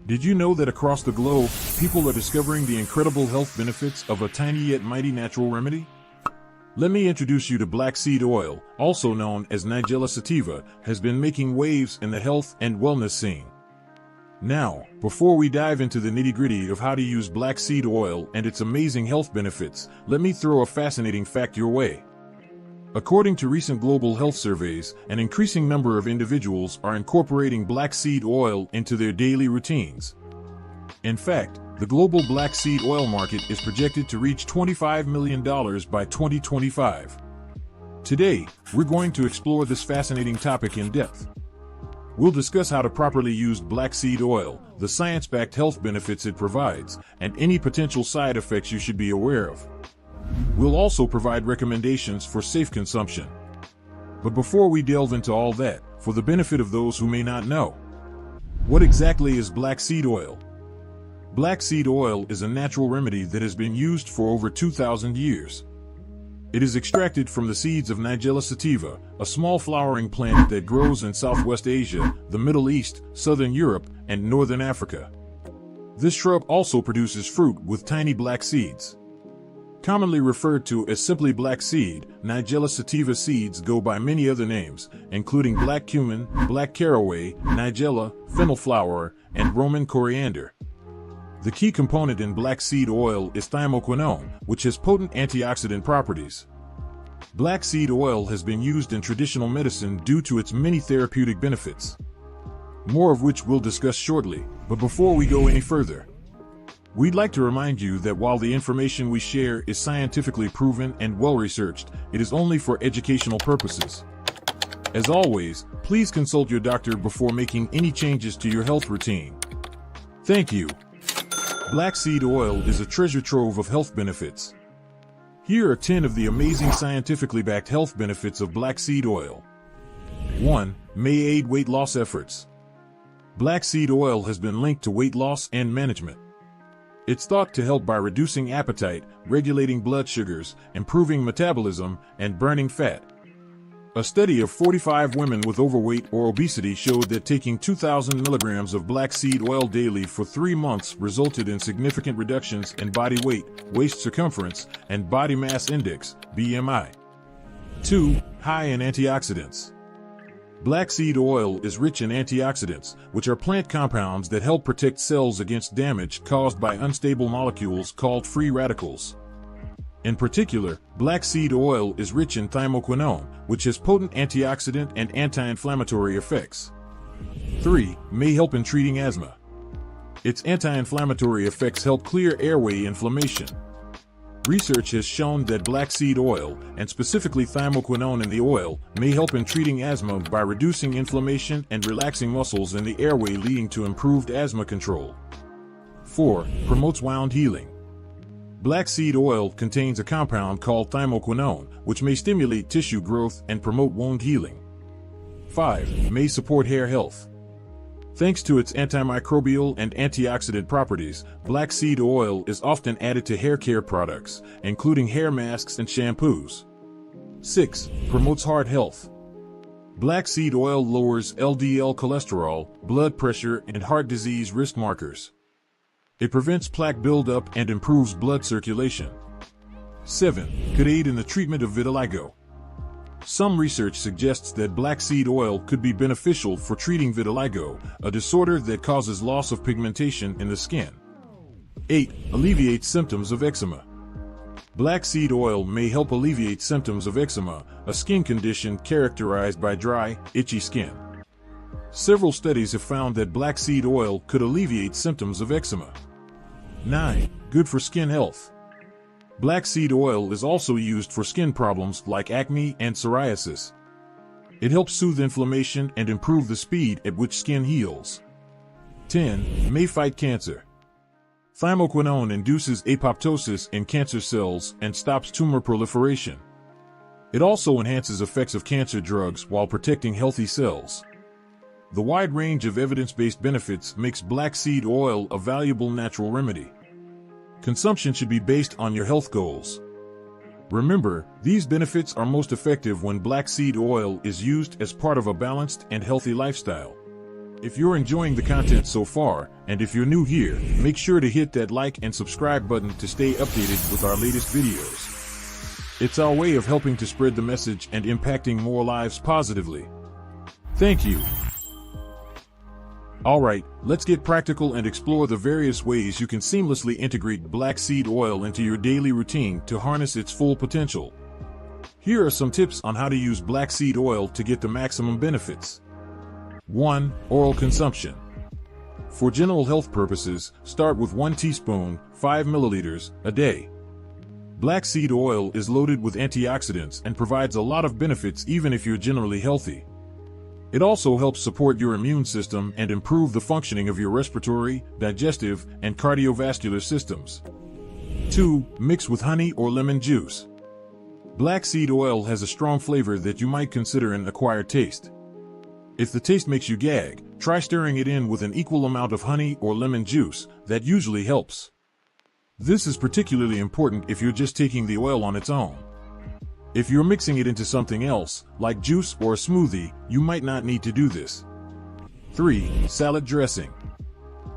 Did you know that across the globe, people are discovering the incredible health benefits of a tiny yet mighty natural remedy? Let me introduce you to black seed oil, also known as Nigella sativa, has been making waves in the health and wellness scene. Now, before we dive into the nitty-gritty of how to use black seed oil and its amazing health benefits, let me throw a fascinating fact your way. According to recent global health surveys, an increasing number of individuals are incorporating black seed oil into their daily routines. In fact, the global black seed oil market is projected to reach $25 million by 2025. Today, we're going to explore this fascinating topic in depth. We'll discuss how to properly use black seed oil, the science-backed health benefits it provides, and any potential side effects you should be aware of. We'll also provide recommendations for safe consumption. But before we delve into all that, for the benefit of those who may not know, what exactly is black seed oil? Black seed oil is a natural remedy that has been used for over 2,000 years. It is extracted from the seeds of Nigella sativa, a small flowering plant that grows in Southwest Asia, the Middle East, Southern Europe, and Northern Africa. This shrub also produces fruit with tiny black seeds. Commonly referred to as simply black seed, Nigella sativa seeds go by many other names, including black cumin, black caraway, nigella, fennel flower, and Roman coriander. The key component in black seed oil is thymoquinone, which has potent antioxidant properties. Black seed oil has been used in traditional medicine due to its many therapeutic benefits, more of which we'll discuss shortly. But before we go any further, we'd like to remind you that while the information we share is scientifically proven and well-researched, it is only for educational purposes. As always, please consult your doctor before making any changes to your health routine. Thank you. Black seed oil is a treasure trove of health benefits. Here are 10 of the amazing scientifically backed health benefits of black seed oil. 1. May aid weight loss efforts. Black seed oil has been linked to weight loss and management. It's thought to help by reducing appetite, regulating blood sugars, improving metabolism, and burning fat. A study of 45 women with overweight or obesity showed that taking 2,000 milligrams of black seed oil daily for 3 months resulted in significant reductions in body weight, waist circumference, and body mass index, BMI. 2. High in antioxidants. Black seed oil is rich in antioxidants, which are plant compounds that help protect cells against damage caused by unstable molecules called free radicals. In particular, black seed oil is rich in thymoquinone, which has potent antioxidant and anti-inflammatory effects. 3. May help in treating asthma. Its anti-inflammatory effects help clear airway inflammation. Research has shown that black seed oil, and specifically thymoquinone in the oil, may help in treating asthma by reducing inflammation and relaxing muscles in the airway, leading to improved asthma control. 4. Promotes wound healing. Black seed oil contains a compound called thymoquinone, which may stimulate tissue growth and promote wound healing. 5. May support hair health. Thanks to its antimicrobial and antioxidant properties, black seed oil is often added to hair care products, including hair masks and shampoos. 6. Promotes heart health. Black seed oil lowers LDL cholesterol, blood pressure, and heart disease risk markers. It prevents plaque buildup and improves blood circulation. 7. Could aid in the treatment of vitiligo. Some research suggests that black seed oil could be beneficial for treating vitiligo, a disorder that causes loss of pigmentation in the skin. 8. Alleviates symptoms of eczema. Black seed oil may help alleviate symptoms of eczema, a skin condition characterized by dry, itchy skin. Several studies have found that black seed oil could alleviate symptoms of eczema. 9. Good for skin health. Black seed oil is also used for skin problems like acne and psoriasis. It helps soothe inflammation and improve the speed at which skin heals. 10. May fight cancer. Thymoquinone induces apoptosis in cancer cells and stops tumor proliferation. It also enhances effects of cancer drugs while protecting healthy cells. The wide range of evidence-based benefits makes black seed oil a valuable natural remedy. Consumption should be based on your health goals. Remember, these benefits are most effective when black seed oil is used as part of a balanced and healthy lifestyle. If you're enjoying the content so far, and if you're new here, make sure to hit that like and subscribe button to stay updated with our latest videos. It's our way of helping to spread the message and impacting more lives positively. Thank you. Alright, let's get practical and explore the various ways you can seamlessly integrate black seed oil into your daily routine to harness its full potential. Here are some tips on how to use black seed oil to get the maximum benefits. 1. Oral consumption. For general health purposes, start with 1 teaspoon, 5 milliliters, a day. Black seed oil is loaded with antioxidants and provides a lot of benefits even if you're generally healthy. It also helps support your immune system and improve the functioning of your respiratory, digestive, and cardiovascular systems. 2. Mix with honey or lemon juice. Black seed oil has a strong flavor that you might consider an acquired taste. If the taste makes you gag, try stirring it in with an equal amount of honey or lemon juice. That usually helps. This is particularly important if you're just taking the oil on its own. If you're mixing it into something else, like juice or a smoothie, you might not need to do this. 3. Salad dressing.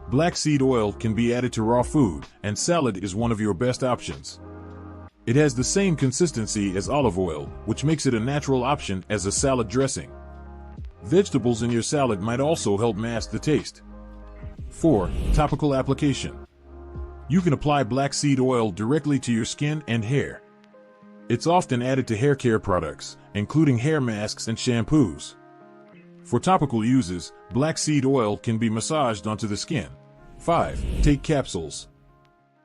Black seed oil can be added to raw food, and salad is one of your best options. It has the same consistency as olive oil, which makes it a natural option as a salad dressing. Vegetables in your salad might also help mask the taste. 4. Topical application. You can apply black seed oil directly to your skin and hair. It's often added to hair care products, including hair masks and shampoos. For topical uses, black seed oil can be massaged onto the skin. 5. Take capsules.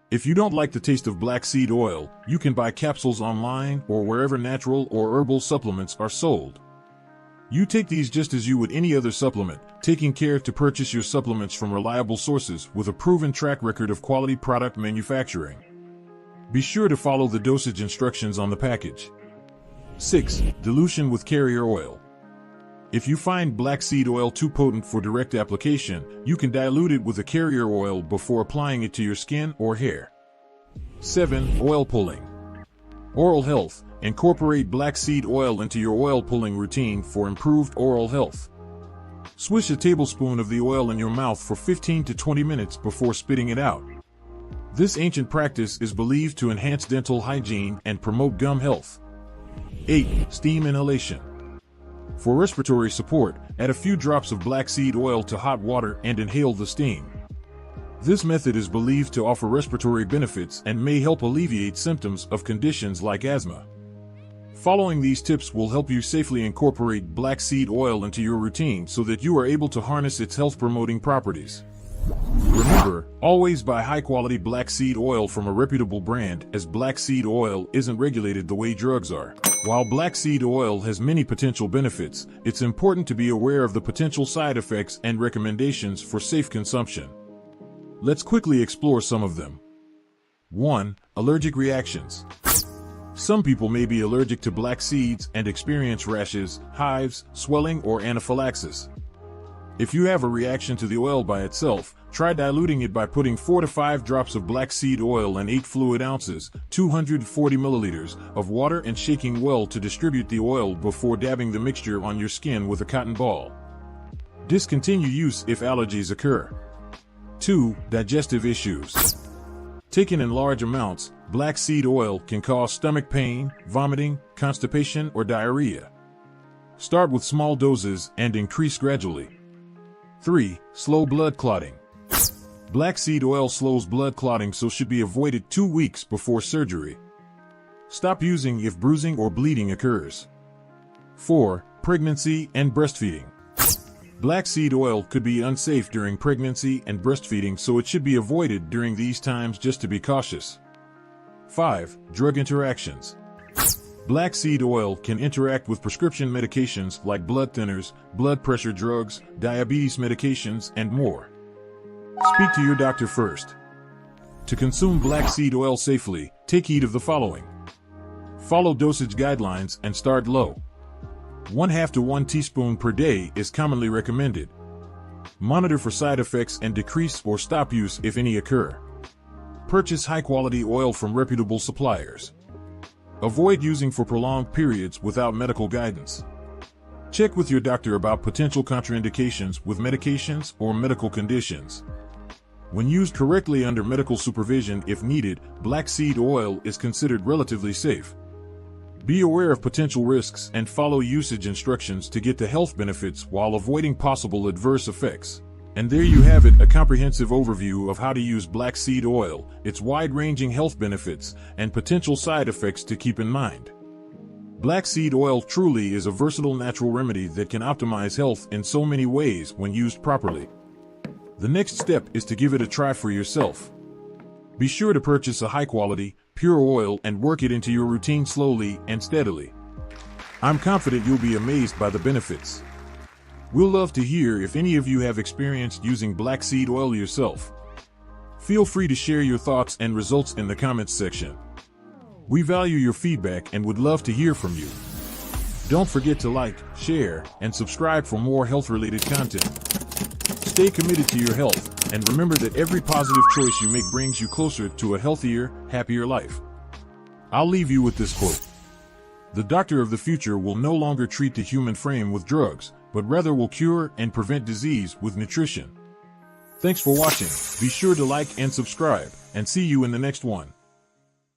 If you don't like the taste of black seed oil, you can buy capsules online or wherever natural or herbal supplements are sold. You take these just as you would any other supplement, taking care to purchase your supplements from reliable sources with a proven track record of quality product manufacturing. Be sure to follow the dosage instructions on the package. 6. Dilution with carrier oil. If you find black seed oil too potent for direct application, you can dilute it with a carrier oil before applying it to your skin or hair. 7. Oil pulling. Oral health. Incorporate black seed oil into your oil pulling routine for improved oral health. Swish a tablespoon of the oil in your mouth for 15 to 20 minutes before spitting it out. This ancient practice is believed to enhance dental hygiene and promote gum health. 8. Steam inhalation. For respiratory support, add a few drops of black seed oil to hot water and inhale the steam. This method is believed to offer respiratory benefits and may help alleviate symptoms of conditions like asthma. Following these tips will help you safely incorporate black seed oil into your routine so that you are able to harness its health-promoting properties. Remember, always buy high-quality black seed oil from a reputable brand, as black seed oil isn't regulated the way drugs are. While black seed oil has many potential benefits, it's important to be aware of the potential side effects and recommendations for safe consumption. Let's quickly explore some of them. 1. Allergic reactions. Some people may be allergic to black seeds and experience rashes, hives, swelling, or anaphylaxis. If you have a reaction to the oil by itself, try diluting it by putting 4 to 5 drops of black seed oil and 8 fluid ounces, 240 milliliters, of water and shaking well to distribute the oil before dabbing the mixture on your skin with a cotton ball. Discontinue use if allergies occur. 2. Digestive issues. Taken in large amounts, black seed oil can cause stomach pain, vomiting, constipation, or diarrhea. Start with small doses and increase gradually. 3. Slow blood clotting. Black seed oil slows blood clotting, so should be avoided 2 weeks before surgery. Stop using if bruising or bleeding occurs. 4. Pregnancy and breastfeeding. Black seed oil could be unsafe during pregnancy and breastfeeding, so it should be avoided during these times just to be cautious. 5. Drug interactions. Black seed oil can interact with prescription medications like blood thinners, blood pressure drugs, diabetes medications, and more. Speak to your doctor first. To consume black seed oil safely, take heed of the following. Follow dosage guidelines and start low. 1/2 to 1 teaspoon per day is commonly recommended. Monitor for side effects and decrease or stop use if any occur. Purchase high-quality oil from reputable suppliers. Avoid using for prolonged periods without medical guidance. Check with your doctor about potential contraindications with medications or medical conditions. When used correctly under medical supervision if needed, black seed oil is considered relatively safe. Be aware of potential risks and follow usage instructions to get the health benefits while avoiding possible adverse effects. And there you have it, a comprehensive overview of how to use black seed oil, its wide-ranging health benefits, and potential side effects to keep in mind. Black seed oil truly is a versatile natural remedy that can optimize health in so many ways when used properly. The next step is to give it a try for yourself. Be sure to purchase a high-quality, pure oil and work it into your routine slowly and steadily. I'm confident you'll be amazed by the benefits. We'll love to hear if any of you have experienced using black seed oil yourself. Feel free to share your thoughts and results in the comments section. We value your feedback and would love to hear from you. Don't forget to like, share, and subscribe for more health-related content. Stay committed to your health, and remember that every positive choice you make brings you closer to a healthier, happier life. I'll leave you with this quote. The doctor of the future will no longer treat the human frame with drugs, but rather will cure and prevent disease with nutrition. Thanks for watching. Be sure to like and subscribe, and see you in the next one.